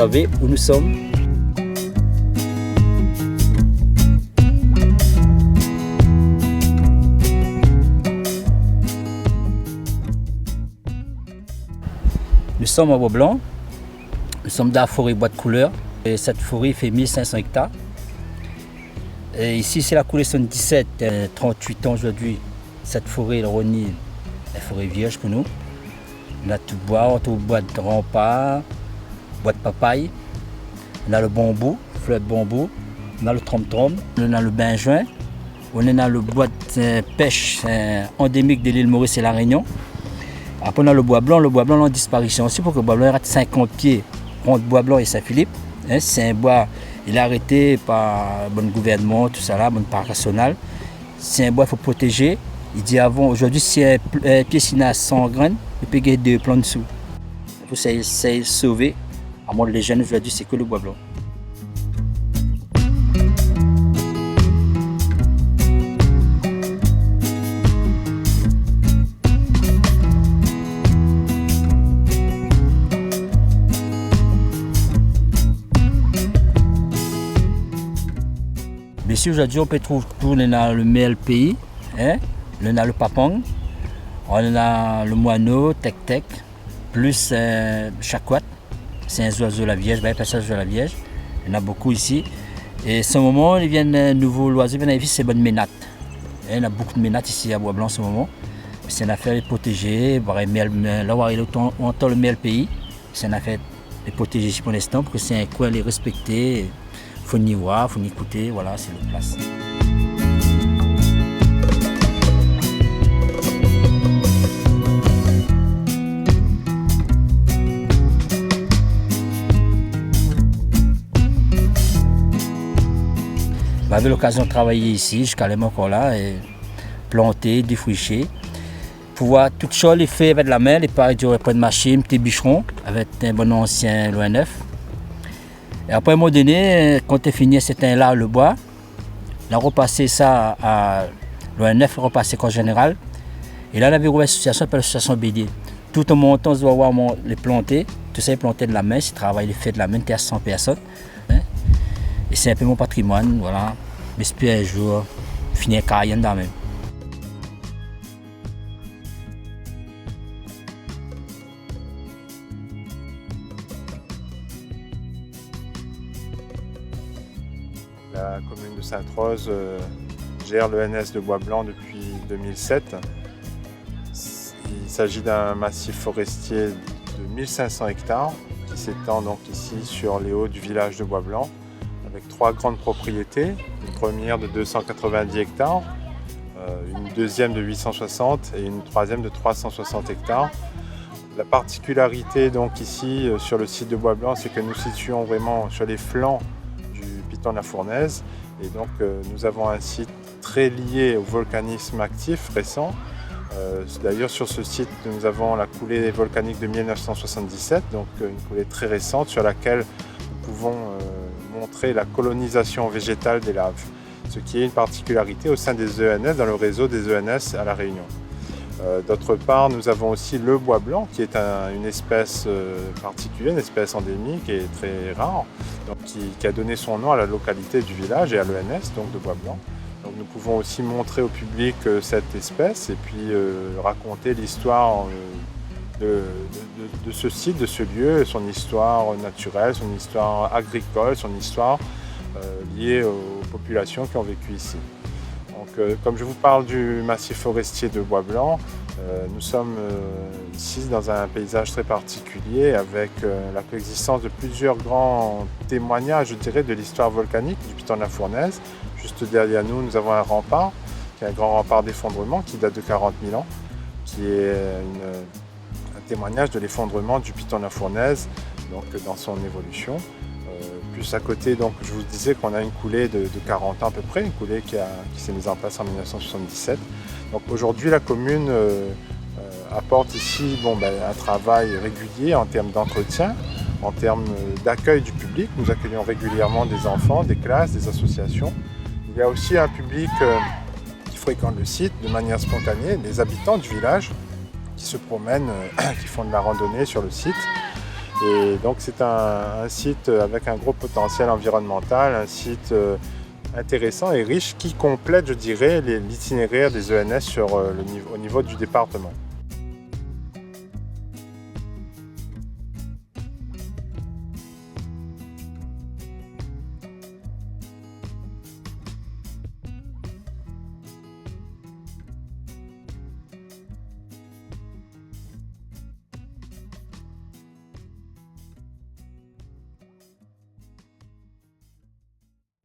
savez où nous sommes. Nous sommes à Bois-Blanc, nous sommes dans la forêt bois de couleur. Et cette forêt fait 1500 hectares. Et ici, c'est la coulée 77, 38 ans aujourd'hui. Cette forêt, le Rony, la forêt vierge pour nous. On a tout bois, on a tout bois de rempart, bois de papaye. On a le bambou, fleur de bambou. On a le trom-trom, on a le benjoin. On a le bois de pêche endémique de l'île Maurice et la Réunion. Après, on a le bois blanc en disparition aussi pour que le bois blanc rate 50 pieds entre bois blanc et Saint-Philippe. C'est un bois, il est arrêté par le bon gouvernement, tout ça là, bon parc national. C'est un bois qu'il faut protéger. Il dit avant, aujourd'hui, si un pied s'il a 100 graines, il peut gagner 2 plants dessous. Il faut essayer de sauver. À moins les jeunes aujourd'hui, c'est que le bois blanc. Ici aujourd'hui on peut trouver le MLPI, on a le papang, on a le moineau, tec-tec, plus chakwat, c'est un oiseau de la Vierge, le passage de la Vierge, il y en a beaucoup ici. Et à ce moment, il vient un nouveau oiseau, c'est bonne ménate. Il y a beaucoup de ménates ici à Bois-Blanc en ce moment. C'est une affaire de protéger, là où il entend le MLPI, c'est une affaire de protéger ici pour l'instant, parce que c'est un coin à les respecter. Il faut y voir, il faut y écouter, voilà, c'est notre place. J'avais l'occasion de travailler ici, jusqu'à l'aime encore là, et planter, défricher. Pour voir toutes choses les faits avec la main, les pareils du de machine, petit bûcheron, avec un bon ancien l'ONF. Et après, à un moment donné, quand tu fini, c'était là le bois. On a repassé ça à l'ONF, repassé en général. Et là, on avait une association, appelée l'association BD. Tout en montant, on se doit voir les planter. Tout ça est planté de la main, c'est travail fait de la main, tu à 100 personnes. Et c'est un peu mon patrimoine, voilà. J'espère un jour finir carrière dans la même. La commune de Sainte-Rose gère l'ENS de Bois-Blanc depuis 2007. Il s'agit d'un massif forestier de 1500 hectares qui s'étend donc ici sur les hauts du village de Bois-Blanc avec 3 grandes propriétés. Une première de 290 hectares, une deuxième de 860 et une troisième de 360 hectares. La particularité donc ici sur le site de Bois-Blanc, c'est que nous situons vraiment sur les flancs Piton la Fournaise et donc nous avons un site très lié au volcanisme actif récent. D'ailleurs sur ce site nous avons la coulée volcanique de 1977, donc une coulée très récente sur laquelle nous pouvons montrer la colonisation végétale des laves, ce qui est une particularité au sein des ENS, dans le réseau des ENS à La Réunion. D'autre part, nous avons aussi le bois blanc, qui est une espèce particulière, une espèce endémique et très rare, donc qui a donné son nom à la localité du village et à l'ENS, donc de bois blanc. Donc nous pouvons aussi montrer au public cette espèce et puis raconter l'histoire de ce site, de ce lieu, son histoire naturelle, son histoire agricole, son histoire liée aux populations qui ont vécu ici. Donc, comme je vous parle du massif forestier de Bois Blanc, nous sommes ici dans un paysage très particulier avec la coexistence de plusieurs grands témoignages, je dirais, de l'histoire volcanique du Piton de la Fournaise. Juste derrière nous, nous avons un rempart, qui est un grand rempart d'effondrement qui date de 40 000 ans, qui est un témoignage de l'effondrement du Piton de la Fournaise donc, dans son évolution. Plus à côté, donc, je vous disais qu'on a une coulée de 40 ans à peu près, une coulée qui s'est mise en place en 1977. Donc aujourd'hui, la commune apporte ici un travail régulier en termes d'entretien, en termes d'accueil du public. Nous accueillons régulièrement des enfants, des classes, des associations. Il y a aussi un public qui fréquente le site de manière spontanée, des habitants du village qui se promènent, qui font de la randonnée sur le site. Et donc c'est un site avec un gros potentiel environnemental, un site intéressant et riche qui complète, je dirais, l'itinéraire des ENS au niveau du département.